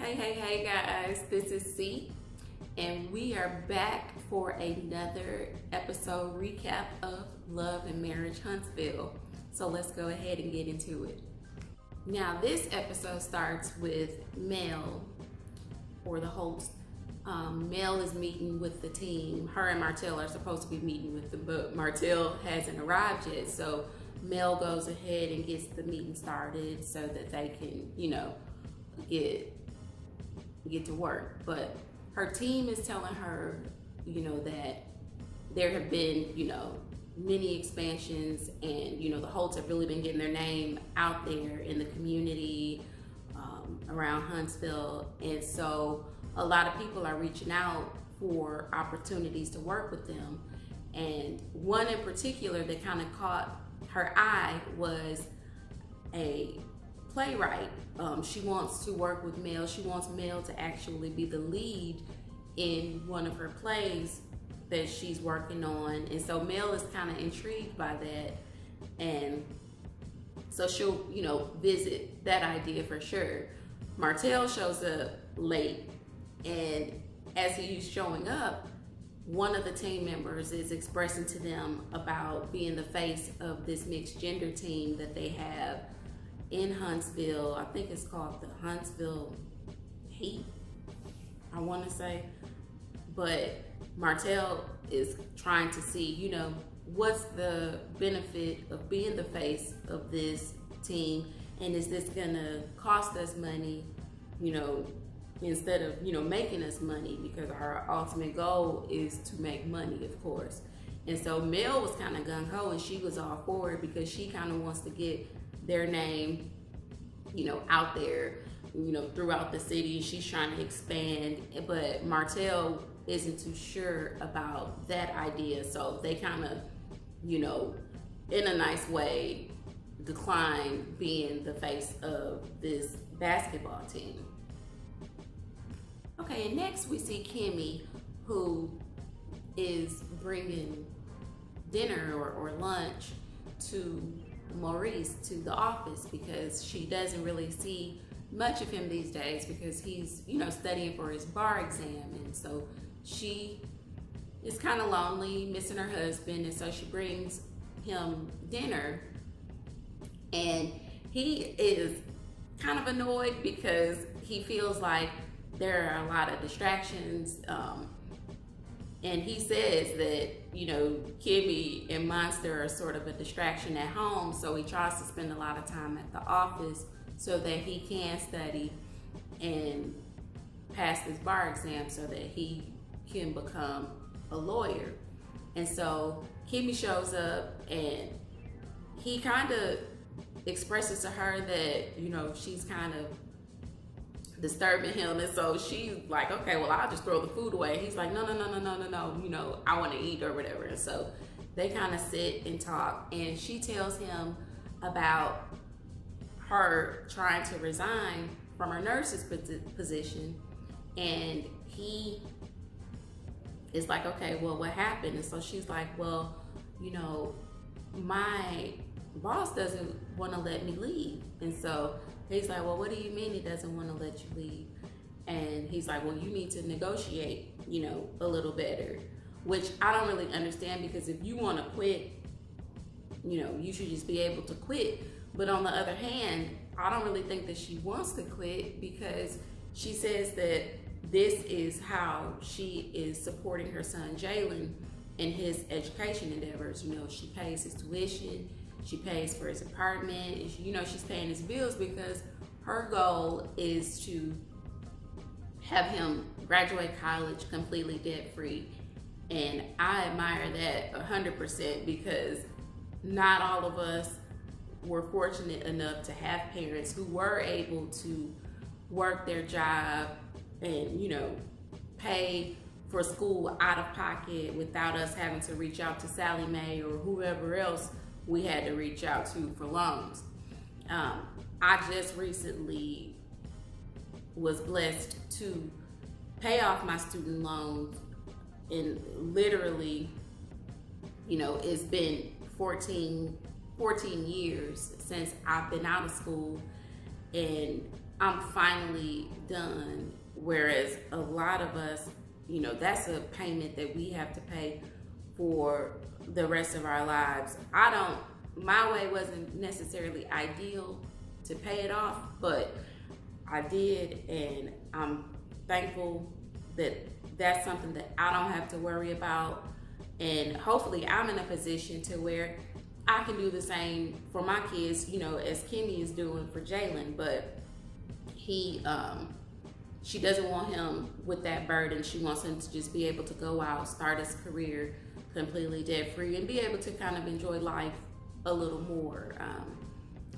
Hey guys, this is C, and we are back for another episode recap of Love and Marriage Huntsville. So let's go ahead and get into it. Now, this episode starts with Mel, or the host. Mel is meeting with the team. Her and Martell are supposed to be meeting with them, but Martell hasn't arrived yet. So Mel goes ahead and gets the meeting started so that they can, get to work. But her team is telling her, that there have been, many expansions, and the Holts have really been getting their name out there in the community around Huntsville. And so a lot of people are reaching out for opportunities to work with them. And one in particular that kind of caught her eye was a playwright. She wants to work with Mel. She wants Mel to actually be the lead in one of her plays that she's working on. And so Mel is kind of intrigued by that. And so she'll, visit that idea for sure. Martell shows up late, and as he's showing up, one of the team members is expressing to them about being the face of this mixed gender team that they have in Huntsville. I think it's called the Huntsville Heat, I want to say. But Martell is trying to see, what's the benefit of being the face of this team, and is this gonna cost us money, instead of, making us money, because our ultimate goal is to make money, of course. And so Mel was kind of gung-ho, and she was all for it because she kind of wants to get their name, out there, throughout the city. She's trying to expand, but Martell isn't too sure about that idea. So they kind of, in a nice way, decline being the face of this basketball team. Okay, and next we see Kimmy, who is bringing dinner or lunch to Maurice, to the office, because she doesn't really see much of him these days because he's, studying for his bar exam. And so she is kind of lonely, missing her husband, and so she brings him dinner. And he is kind of annoyed because he feels like there are a lot of distractions. And he says that, Kimmy and Monster are sort of a distraction at home. So he tries to spend a lot of time at the office so that he can study and pass this bar exam so that he can become a lawyer. And so Kimmy shows up, and he kind of expresses to her that, she's kind of disturbing him. And so she's like, okay, well, I'll just throw the food away. He's like, no, I want to eat or whatever. And so they kind of sit and talk, and she tells him about her trying to resign from her nurse's position. And he is like, okay, well, what happened? And so she's like, well, my boss doesn't want to let me leave. And so he's like, well, what do you mean he doesn't want to let you leave? And he's like, well, you need to negotiate, a little better, which I don't really understand, because if you want to quit, you should just be able to quit. But on the other hand, I don't really think that she wants to quit, because she says that this is how she is supporting her son Jalen in his education endeavors. She pays his tuition, she pays for his apartment, she's paying his bills, because her goal is to have him graduate college completely debt-free. And I admire that 100%, because not all of us were fortunate enough to have parents who were able to work their job and, pay for school out of pocket without us having to reach out to Sally Mae or whoever else we had to reach out to for loans. I just recently was blessed to pay off my student loans, and literally, it's been 14 years since I've been out of school, and I'm finally done. Whereas a lot of us, that's a payment that we have to pay for the rest of our lives. My way wasn't necessarily ideal to pay it off, but I did, and I'm thankful that that's something that I don't have to worry about. And hopefully I'm in a position to where I can do the same for my kids, as Kimmy is doing for Jalen. But she doesn't want him with that burden. She wants him to just be able to go out, start his career completely debt free, and be able to kind of enjoy life a little more.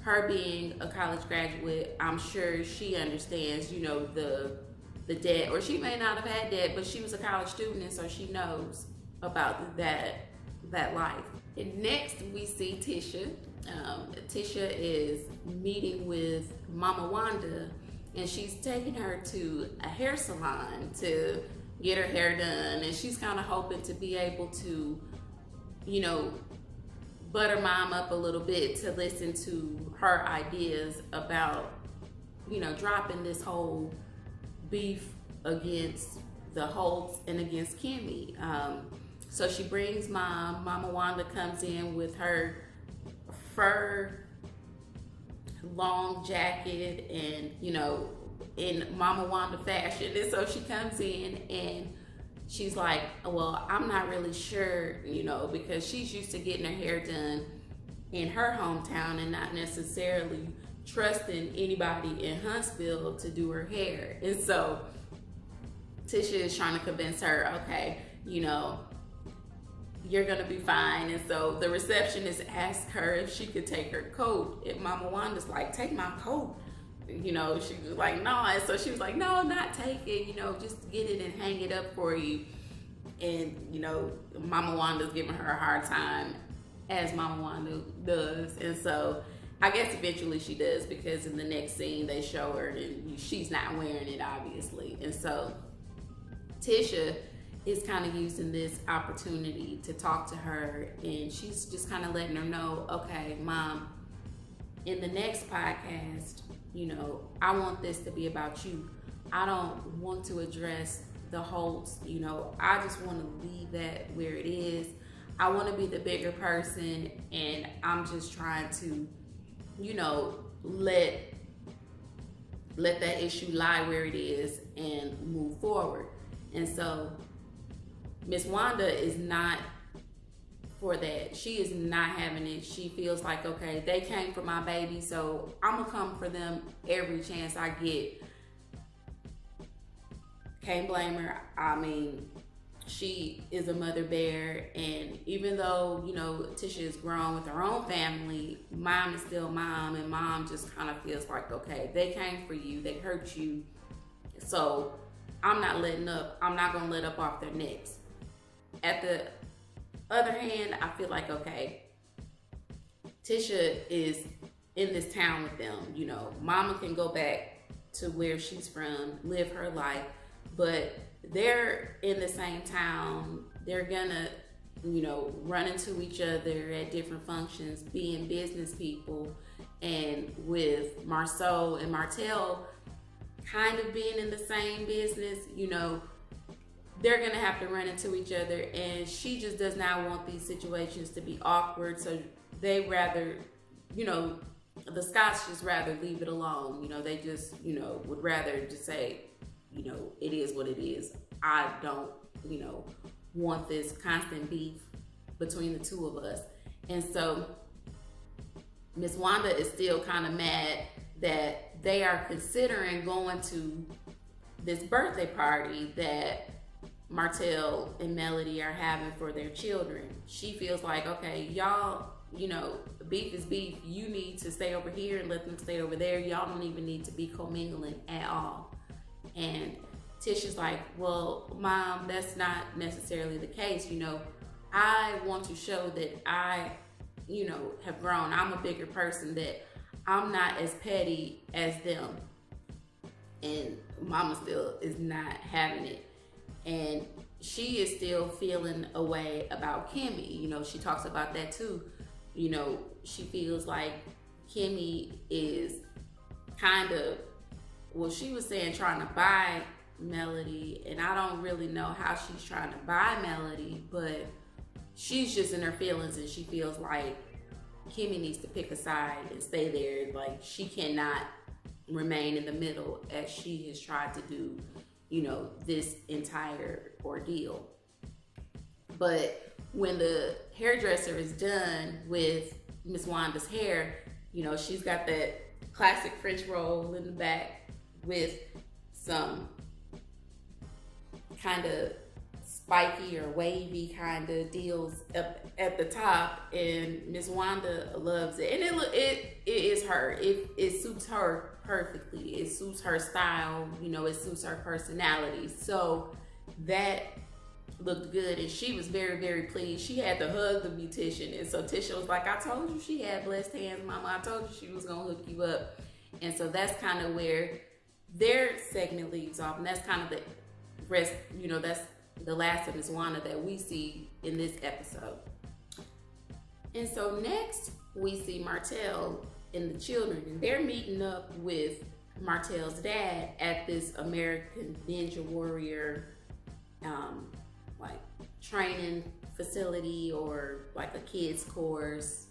Her being a college graduate, I'm sure she understands, the debt, or she may not have had debt, but she was a college student, and so she knows about that life. And next we see Tisha. Tisha is meeting with Mama Wanda, and she's taking her to a hair salon to get her hair done, and she's kind of hoping to be able to, butter Mom up a little bit to listen to her ideas about, dropping this whole beef against the Holtz and against Kimmy. So she brings Mama Wanda comes in with her fur long jacket and, in Mama Wanda fashion. And so she comes in and she's like, well, I'm not really sure, because she's used to getting her hair done in her hometown and not necessarily trusting anybody in Huntsville to do her hair. And so Tisha is trying to convince her, okay, you're gonna be fine. And so the receptionist asked her if she could take her coat, and Mama Wanda's like, take my coat. She was like, no. And so she was like, no, not take it, just get it and hang it up for you. And Mama Wanda's giving her a hard time, as Mama Wanda does. And so I guess eventually she does, because in the next scene they show her and she's not wearing it, obviously. And so Tisha is kind of using this opportunity to talk to her, and she's just kind of letting her know, okay, Mom, in the next podcast, I want this to be about you. I don't want to address the Holtz, I just want to leave that where it is. I want to be the bigger person, and I'm just trying to, let that issue lie where it is and move forward. And so Miss Wanda is not for that. She is not having it. She feels like, okay, they came for my baby, so I'm gonna come for them every chance I get. Can't blame her. I mean, she is a mother bear, and even though, Tisha is grown with her own family, Mom is still Mom, and Mom just kind of feels like, okay, they came for you, they hurt you, so I'm not letting up. I'm not gonna let up off their necks. At the other hand, I feel like, okay, Tisha is in this town with them. Mama can go back to where she's from, live her life, but they're in the same town. They're gonna, run into each other at different functions, being business people. And with Marceau and Martell kind of being in the same business, they're gonna have to run into each other, and she just does not want these situations to be awkward. So they rather, the Scots just rather leave it alone. They just, would rather just say, it is what it is. I don't, want this constant beef between the two of us. And so Miss Wanda is still kind of mad that they are considering going to this birthday party that Martell and Melody are having for their children. She feels like, okay, y'all, beef is beef. You need to stay over here and let them stay over there. Y'all don't even need to be commingling at all. And Tisha's like, well, Mom, that's not necessarily the case. I want to show that I, have grown. I'm a bigger person, that I'm not as petty as them. And Mama still is not having it. And she is still feeling a way about Kimmy. She talks about that too. She feels like Kimmy is kind of well, she was saying trying to buy Melody, and I don't really know how she's trying to buy Melody, but she's just in her feelings, and she feels like Kimmy needs to pick a side and stay there. Like, she cannot remain in the middle as she has tried to do, you know, this entire ordeal. But when the hairdresser is done with Miss Wanda's hair, you know, she's got that classic French roll in the back with some kind of spiky or wavy kind of deals up at the top, and Miss Wanda loves it, and it is her. It suits her perfectly. It suits her style. You know, it suits her personality. So that looked good, and she was very, very pleased. She had to hug the beautician, and so Tisha was like, "I told you she had blessed hands, Mama. I told you she was gonna hook you up." And so that's kind of where their segment leaves off, and that's kind of the rest. You know, that's the last of Miss Wanda that we see in this episode. And so next we see Martell and the children, and they're meeting up with Martell's dad at this American Ninja Warrior like training facility, or like a kids course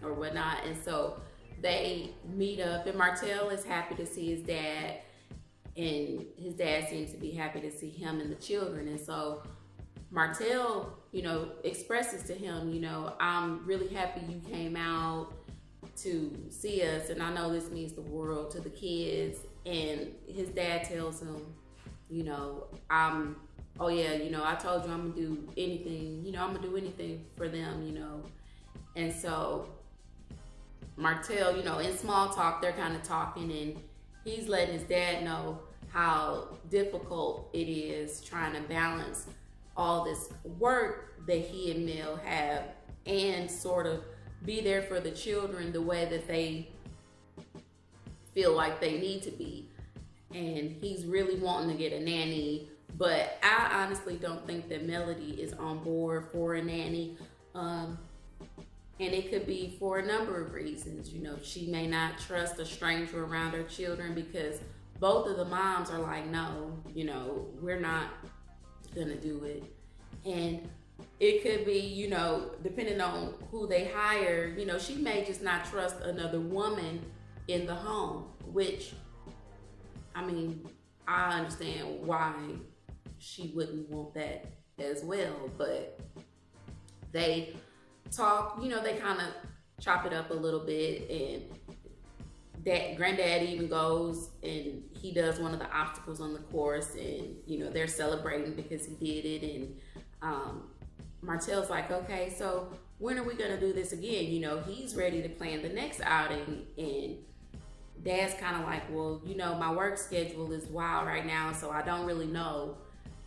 or whatnot. And so they meet up, and Martell is happy to see his dad, and his dad seems to be happy to see him and the children. And so Martell, you know, expresses to him, you know, "I'm really happy you came out to see us, and I know this means the world to the kids." And his dad tells him, you know, "Oh yeah, you know, I told you I'm gonna do anything, you know, I'm gonna do anything for them, you know." And so Martell, you know, in small talk, they're kind of talking, and he's letting his dad know how difficult it is trying to balance all this work that he and Mel have, and sort of be there for the children the way that they feel like they need to be. And he's really wanting to get a nanny, but I honestly don't think that Melody is on board for a nanny. And it could be for a number of reasons. You know, she may not trust a stranger around her children, because both of the moms are like, "No, you know, we're not gonna do it." And it could be, you know, depending on who they hire, you know, she may just not trust another woman in the home, which, I mean, I understand why she wouldn't want that as well. But they talk, you know, they kind of chop it up a little bit, and that granddad even goes and he does one of the obstacles on the course, and you know, they're celebrating because he did it. And Martell's like, "Okay, so when are we gonna do this again?" You know, he's ready to plan the next outing, and dad's kind of like, "Well, you know, my work schedule is wild right now, so I don't really know."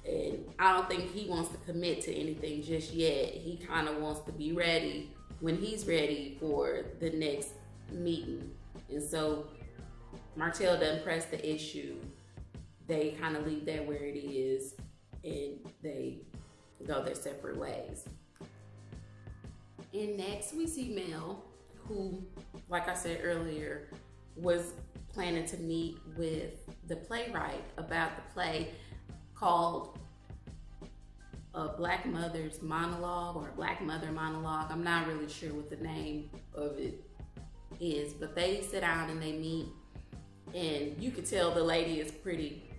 And I don't think he wants to commit to anything just yet. He kind of wants to be ready when he's ready for the next meeting. And so Martell doesn't press the issue. They kind of leave that where it is, and they go their separate ways. And next we see Mel, who, like I said earlier, was planning to meet with the playwright about the play called A Black Mother's Monologue, or a Black Mother Monologue. I'm not really sure what the name of it is, but they sit down and they meet, and you could tell the lady is pretty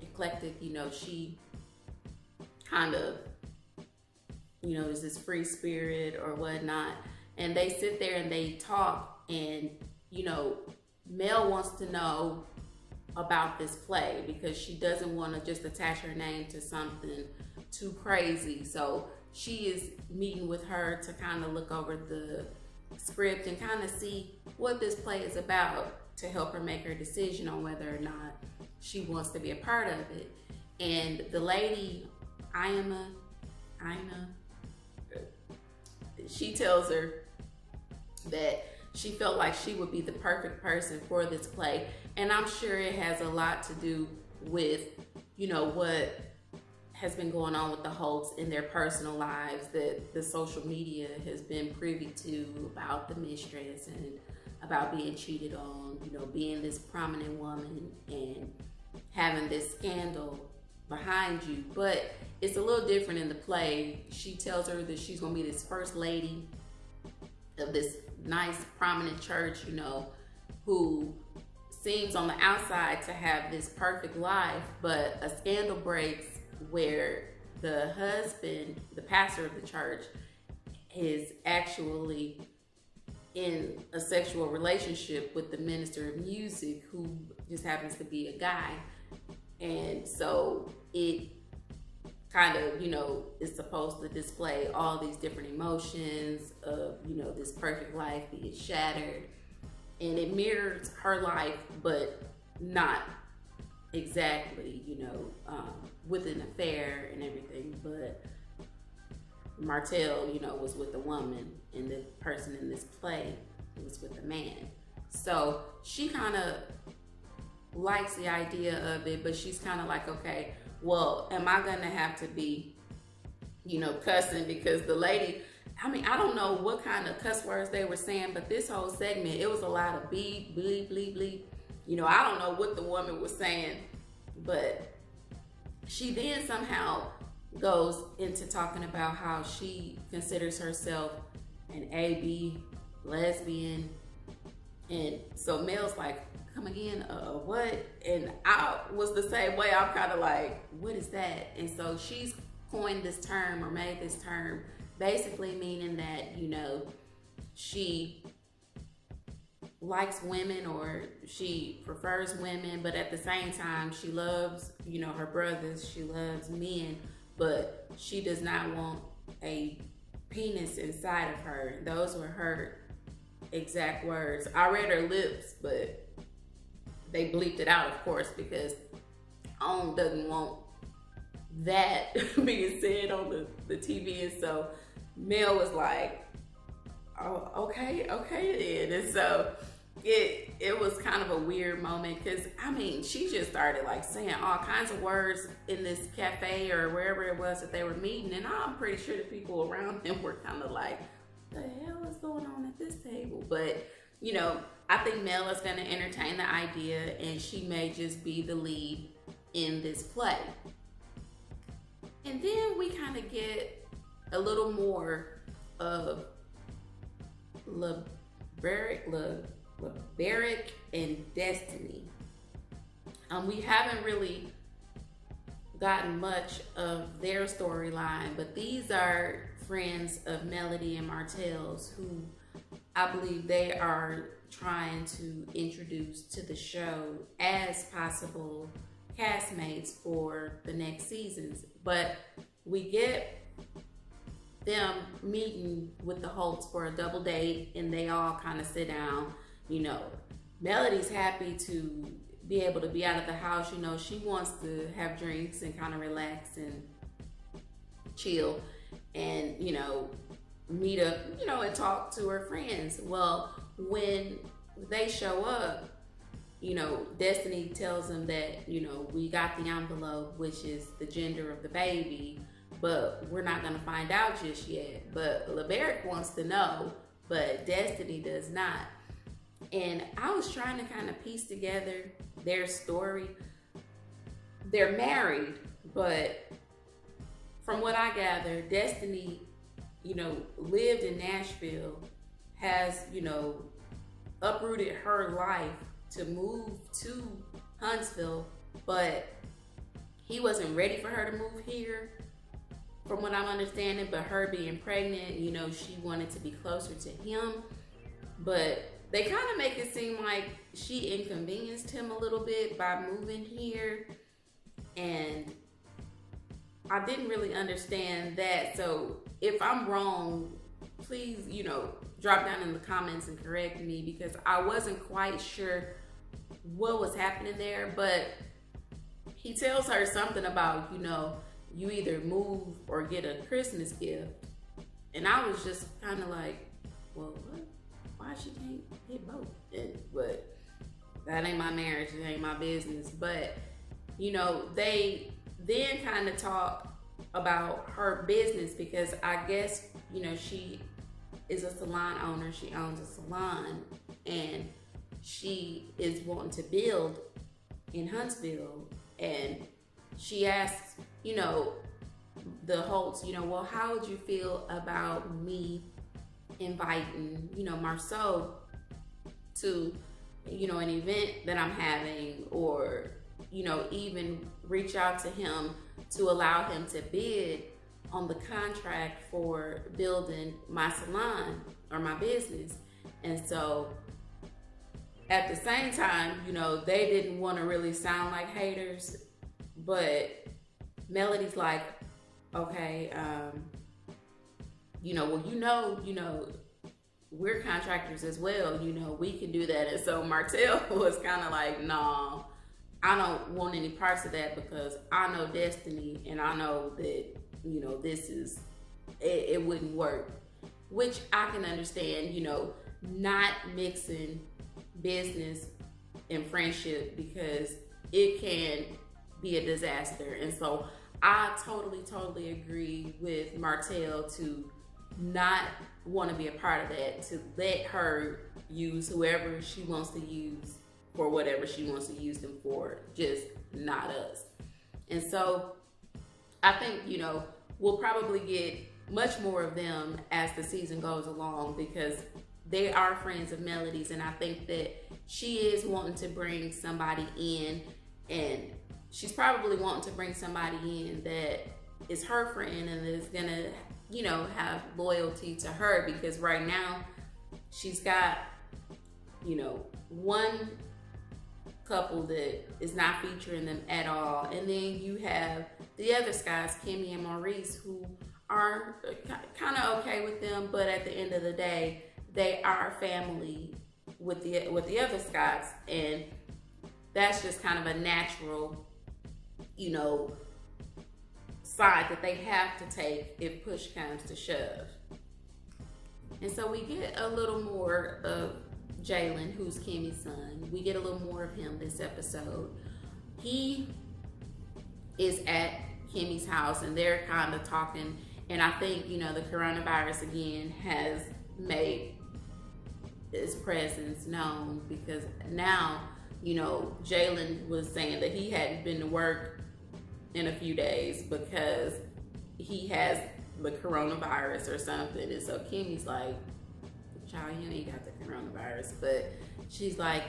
eclectic. You know, she kind of, you know, is this free spirit or whatnot. And they sit there and they talk, and you know, Mel wants to know about this play because she doesn't want to just attach her name to something too crazy. So she is meeting with her to kind of look over the script and kind of see what this play is about, to help her make her decision on whether or not she wants to be a part of it. And the lady, Ina, she tells her that she felt like she would be the perfect person for this play. And I'm sure it has a lot to do with, you know, what has been going on with the Holts in their personal lives, that the social media has been privy to about the mistress and about being cheated on, you know, being this prominent woman and having this scandal behind you. But it's a little different in the play. She tells her that she's gonna be this first lady of this nice prominent church, you know, who seems on the outside to have this perfect life, but a scandal breaks where the husband, the pastor of the church, is actually in a sexual relationship with the minister of music, who just happens to be a guy. And so it kind of, you know, is supposed to display all these different emotions of, you know, this perfect life being shattered. And it mirrors her life, but not exactly, you know, with an affair and everything. But Martell, you know, was with a woman, and the person in this play was with a man. So she kind of likes the idea of it, but she's kind of like, okay, well, am I gonna have to be, you know, cussing? Because the lady, I mean, I don't know what kind of cuss words they were saying, but this whole segment, it was a lot of beep, bleep, bleep, bleep. You know, I don't know what the woman was saying, but she then somehow goes into talking about how she considers herself an AB lesbian. And so Mel's like, come again, what? And I was the same way. I'm kind of like, what is that? And so she's coined this term, or made this term, basically meaning that, you know, she likes women, or she prefers women, but at the same time she loves, you know, her brothers, she loves men, but she does not want a penis inside of her. Those were her exact words. I read her lips, but they bleeped it out, of course, because OWN doesn't want that being said on the TV. And so Mel was like, oh, okay then. And so it was kind of a weird moment, because I mean, she just started like saying all kinds of words in this cafe or wherever it was that they were meeting, and I'm pretty sure the people around them were kind of like, the hell is going on at this table? But you know, I think Mel is going to entertain the idea, and she may just be the lead in this play. And then we kind of get a little more of LeBerick and Destiny. We haven't really gotten much of their storyline, but these are friends of Melody and Martell's, who I believe they are trying to introduce to the show as possible castmates for the next seasons. But we get them meeting with the Holtz for a double date, and they all kind of sit down. You know, Melody's happy to be able to be out of the house. You know, she wants to have drinks and kind of relax and chill, and, you know, meet up, you know, and talk to her friends. Well, when they show up, you know, Destiny tells them that, you know, we got the envelope, which is the gender of the baby, but we're not going to find out just yet. But LeBerick wants to know, but Destiny does not. And I was trying to kind of piece together their story. They're married, but from what I gather, Destiny, you know, lived in Nashville, has, you know, uprooted her life to move to Huntsville, but he wasn't ready for her to move here, from what I'm understanding. But her being pregnant, you know, she wanted to be closer to him, but they kind of make it seem like she inconvenienced him a little bit by moving here, and I didn't really understand that. So if I'm wrong, please, you know, drop down in the comments and correct me, because I wasn't quite sure what was happening there. But he tells her something about, you know, you either move or get a Christmas gift. And I was just kind of like, well, what? Why she can't get both? But that ain't my marriage, it ain't my business. But, you know, they then kind of talk about her business, because I guess, you know, she is a salon owner. She owns a salon, and she is wanting to build in Huntsville, and she asks, the Holtz, well, how would you feel about me inviting, Marceau to, an event that I'm having, or, even reach out to him to allow him to bid on the contract for building my salon or my business. And so at the same time, they didn't want to really sound like haters, but Melody's like, okay, we're contractors as well, we can do that. And so Martell was kind of like, no, I don't want any parts of that, because I know Destiny, and I know that, this is, it wouldn't work, which I can understand, not mixing business and friendship, because it can be a disaster. And so I totally agree with Martell to not want to be a part of that, to let her use whoever she wants to use for whatever she wants to use them for, just not us. And so I think, we'll probably get much more of them as the season goes along, because they are friends of Melody's, and I think that she is wanting to bring somebody in, and she's probably wanting to bring somebody in that is her friend and is gonna, have loyalty to her, because right now she's got, one couple that is not featuring them at all, and then you have the other guys, Kimmy and Maurice, who are kind of okay with them, but at the end of the day, they are family with the other Scots, and that's just kind of a natural, side that they have to take if push comes to shove. And so we get a little more of Jalen, who's Kimmy's son. We get a little more of him this episode. He is at Kimmy's house, and they're kind of talking, and I think, the coronavirus again has made its presence known, because now, Jalen was saying that he hadn't been to work in a few days because he has the coronavirus or something. And so Kimmy's like, child, you ain't got the coronavirus. But she's like,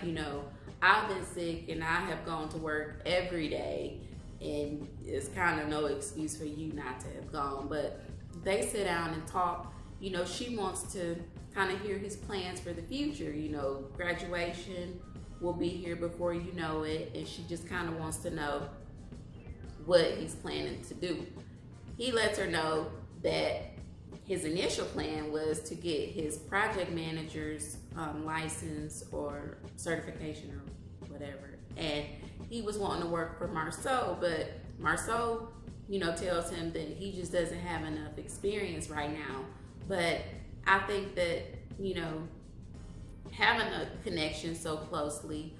I've been sick and I have gone to work every day, and it's kind of no excuse for you not to have gone. But they sit down and talk. She wants to kind of hear his plans for the future. Graduation will be here before you know it, and she just kind of wants to know what he's planning to do. He lets her know that his initial plan was to get his project manager's license or certification or whatever, and he was wanting to work for Marceau, but Marceau, tells him that he just doesn't have enough experience right now. But I think that, having a connection so closely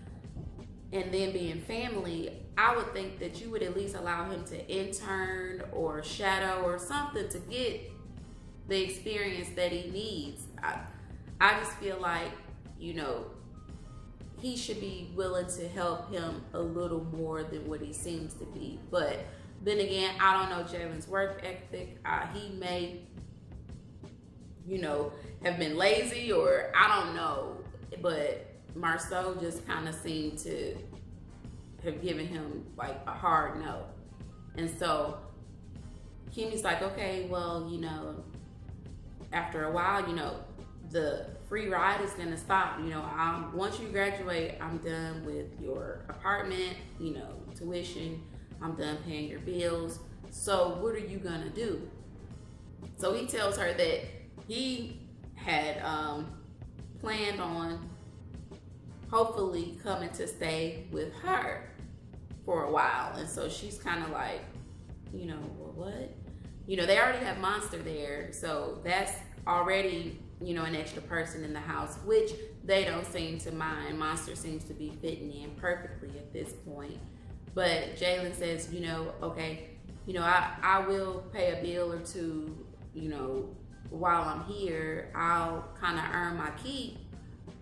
and then being family, I would think that you would at least allow him to intern or shadow or something to get the experience that he needs. I just feel like, he should be willing to help him a little more than what he seems to be. But then again, I don't know Jalen's work ethic. He may, have been lazy, or I don't know. But Marceau just kind of seemed to have given him like a hard no. And so Kimmy's like, okay, well, after a while, the free ride is gonna stop. Once you graduate, I'm done with your apartment, tuition. I'm done paying your bills. So what are you gonna do? So he tells her that he had planned on hopefully coming to stay with her for a while. And so she's kind of like, well, what? They already have Monster there, so that's already, an extra person in the house, which they don't seem to mind. Monster seems to be fitting in perfectly at this point. But Jalen says, okay, I will pay a bill or two, while I'm here. I'll kind of earn my keep,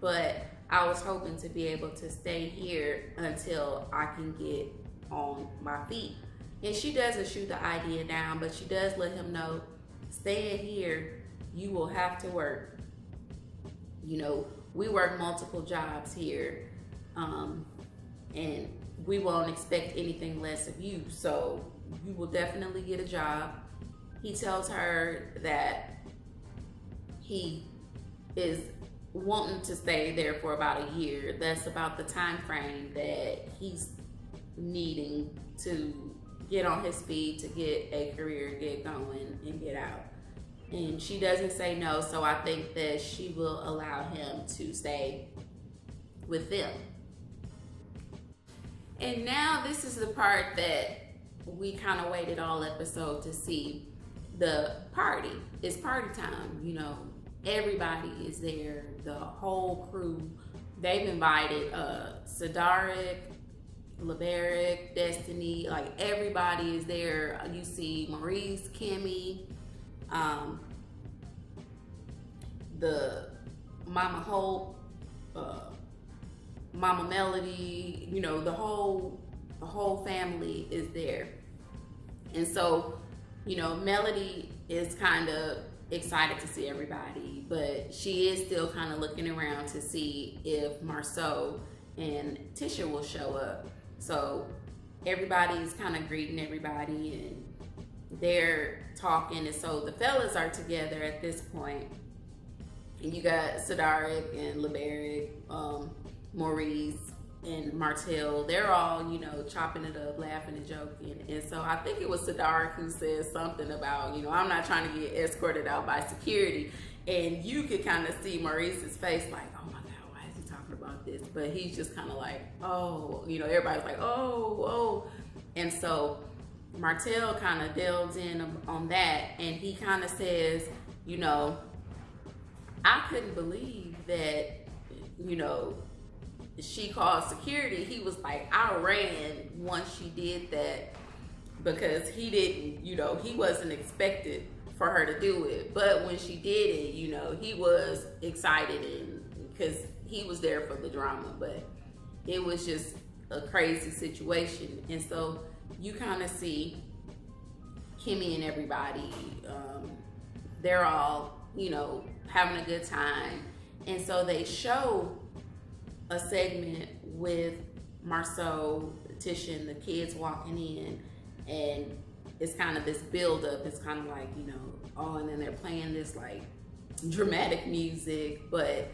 but I was hoping to be able to stay here until I can get on my feet. And she doesn't shoot the idea down, but she does let him know, staying here, you will have to work. You know, we work multiple jobs here, and we won't expect anything less of you. So you will definitely get a job. He tells her that he is wanting to stay there for about a year. That's about the time frame that he's needing to get on his feet, to get a career, get going, and get out. And she doesn't say no, so I think that she will allow him to stay with them. And now this is the part that we kind of waited all episode to see. The party. It's party time, you know. Everybody is there, the whole crew. They've invited Sadaric, Liberic, Destiny, like everybody is there. You see Maurice, Kimmy, the Mama Hope, Mama Melody, you know, the whole family is there. And so, you know, Melody is kind of excited to see everybody, but she is still kind of looking around to see if Marceau and Tisha will show up. So everybody's kind of greeting everybody and they're talking. And so the fellas are together at this point. And you got Sadaric and Liberic, Maurice and Martell. They're all, you know, chopping it up, laughing and joking. And so I think it was Sadaric who said something about, you know, I'm not trying to get escorted out by security. And you could kind of see Maurice's face like, oh my God, why is he talking about this? But he's just kind of like, oh, you know, everybody's like, oh. And so Martell kind of delves in on that. And he kind of says, you know, I couldn't believe that, you know, she called security. He was like, I ran once she did that because he didn't, you know, he wasn't expected for her to do it. But when she did it, you know, he was excited and because he was there for the drama. But it was just a crazy situation. And so you kind of see Kimmy and everybody, they're all, you know, having a good time. And so they show a segment with Marceau, Tisha, and the kids walking in, and it's kind of this build up. It's kind of like, you know, oh, and then they're playing this like dramatic music, but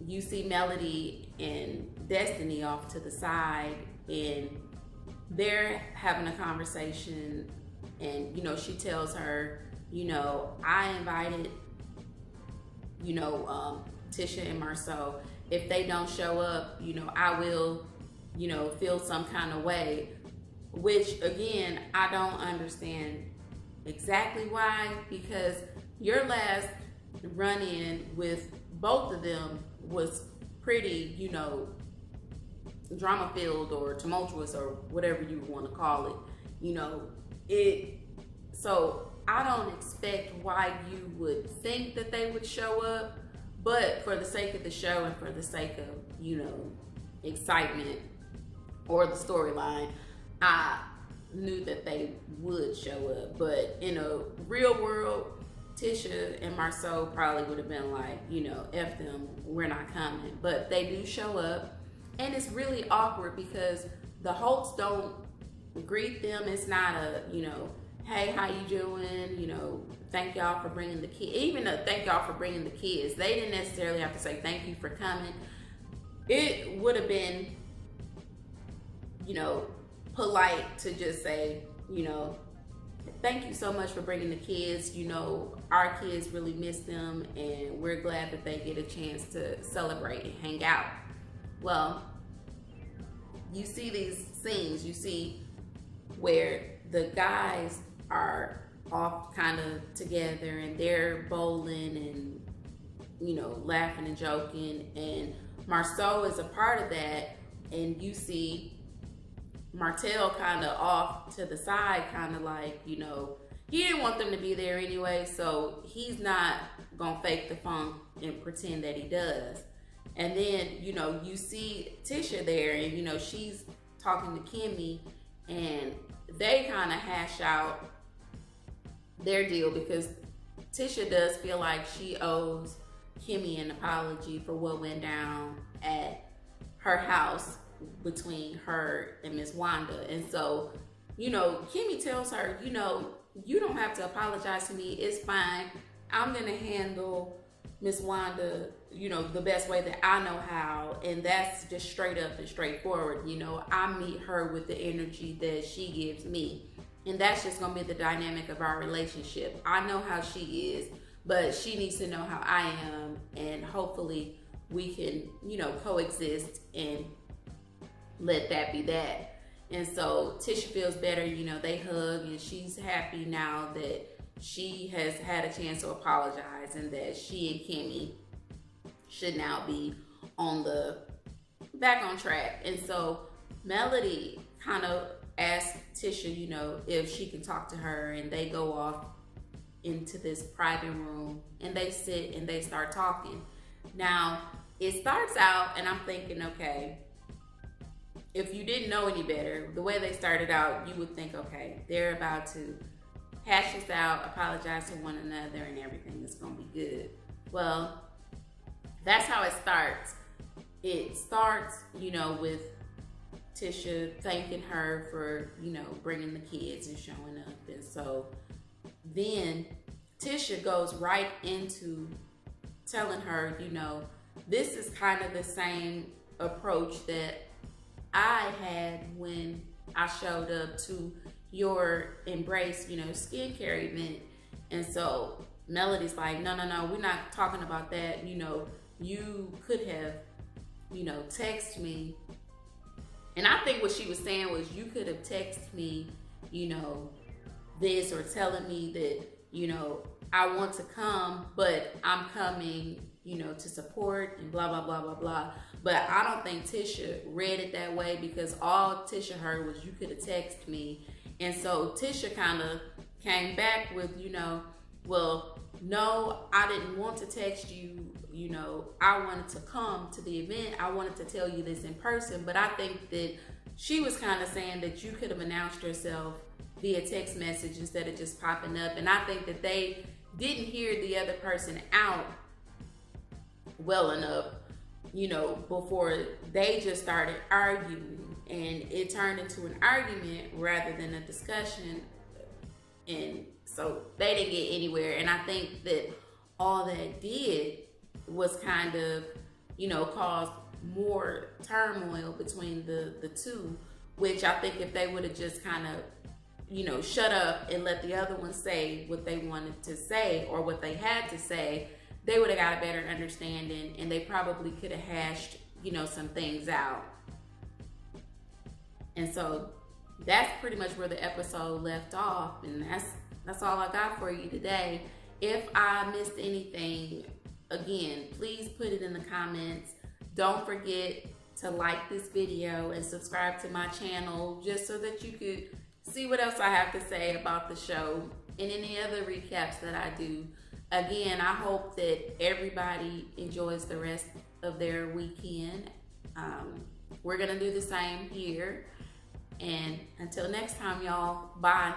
you see Melody and Destiny off to the side, and they're having a conversation, and, you know, she tells her, you know, I invited, you know, Tisha and Marceau. If they don't show up, you know, I will, you know, feel some kind of way, which again, I don't understand exactly why, because your last run-in with both of them was pretty, you know, drama-filled or tumultuous or whatever you want to call it, you know, so I don't expect why you would think that they would show up. But for the sake of the show and for the sake of, you know, excitement or the storyline, I knew that they would show up. But in a real world, Tisha and Marceau probably would have been like, you know, F them, we're not coming. But they do show up. And it's really awkward because the Holts don't greet them. It's not a, you know, hey, how you doing? You know, thank y'all for bringing the kids. Even a thank y'all for bringing the kids. They didn't necessarily have to say thank you for coming. It would have been, you know, polite to just say, you know, thank you so much for bringing the kids. You know, our kids really miss them and we're glad that they get a chance to celebrate and hang out. Well, you see these scenes, you see where the guys are off kind of together and they're bowling and, you know, laughing and joking, and Marceau is a part of that, and you see Martell kind of off to the side, kind of like, you know, he didn't want them to be there anyway, so he's not gonna fake the funk and pretend that he does. And then, you know, you see Tisha there, and, you know, she's talking to Kimmy, and they kind of hash out their deal because Tisha does feel like she owes Kimmy an apology for what went down at her house between her and Miss Wanda. And so, you know, Kimmy tells her, you know, you don't have to apologize to me. It's fine. I'm going to handle Miss Wanda, you know, the best way that I know how. And that's just straight up and straightforward. You know, I meet her with the energy that she gives me. And that's just going to be the dynamic of our relationship. I know how she is, but she needs to know how I am. And hopefully we can, you know, coexist and let that be that. And so Tisha feels better, you know, they hug, and she's happy now that she has had a chance to apologize, and that she and Kimmy should now be back on track. And so Melody kind of asks Tisha, you know, if she can talk to her, and they go off into this private room, and they sit and they start talking. Now, it starts out, and I'm thinking, okay, if you didn't know any better, the way they started out, you would think, okay, they're about to hash this out, apologize to one another, and everything is going to be good. Well, that's how it starts. It starts, you know, with Tisha thanking her for, you know, bringing the kids and showing up. And so then Tisha goes right into telling her, you know, this is kind of the same approach that I had when I showed up to your Embrace, you know, skincare event. And so Melody's like, no, we're not talking about that. You know, you could have, you know, text me. And I think what she was saying was, you could have texted me, you know, this, or telling me that, you know, I want to come, but I'm coming, you know, to support and blah, blah, blah, blah, blah. But I don't think Tisha read it that way, because all Tisha heard was, you could have texted me. And so Tisha kind of came back with, you know, well, no, I didn't want to text you. You know, I wanted to come to the event. I wanted to tell you this in person. But I think that she was kind of saying that you could have announced yourself via text message instead of just popping up. And I think that they didn't hear the other person out well enough, you know, before they just started arguing, and it turned into an argument rather than a discussion. And so they didn't get anywhere. And I think that all that did was kind of, you know, cause more turmoil between the two, which I think if they would have just kind of, you know, shut up and let the other one say what they wanted to say or what they had to say, they would have got a better understanding, and they probably could have hashed, you know, some things out. And so that's pretty much where the episode left off, and that's all I got for you today. If I missed anything, again, please put it in the comments. Don't forget to like this video and subscribe to my channel, just so that you could see what else I have to say about the show and any other recaps that I do. Again, I hope that everybody enjoys the rest of their weekend. We're going to do the same here. And until next time, y'all, bye.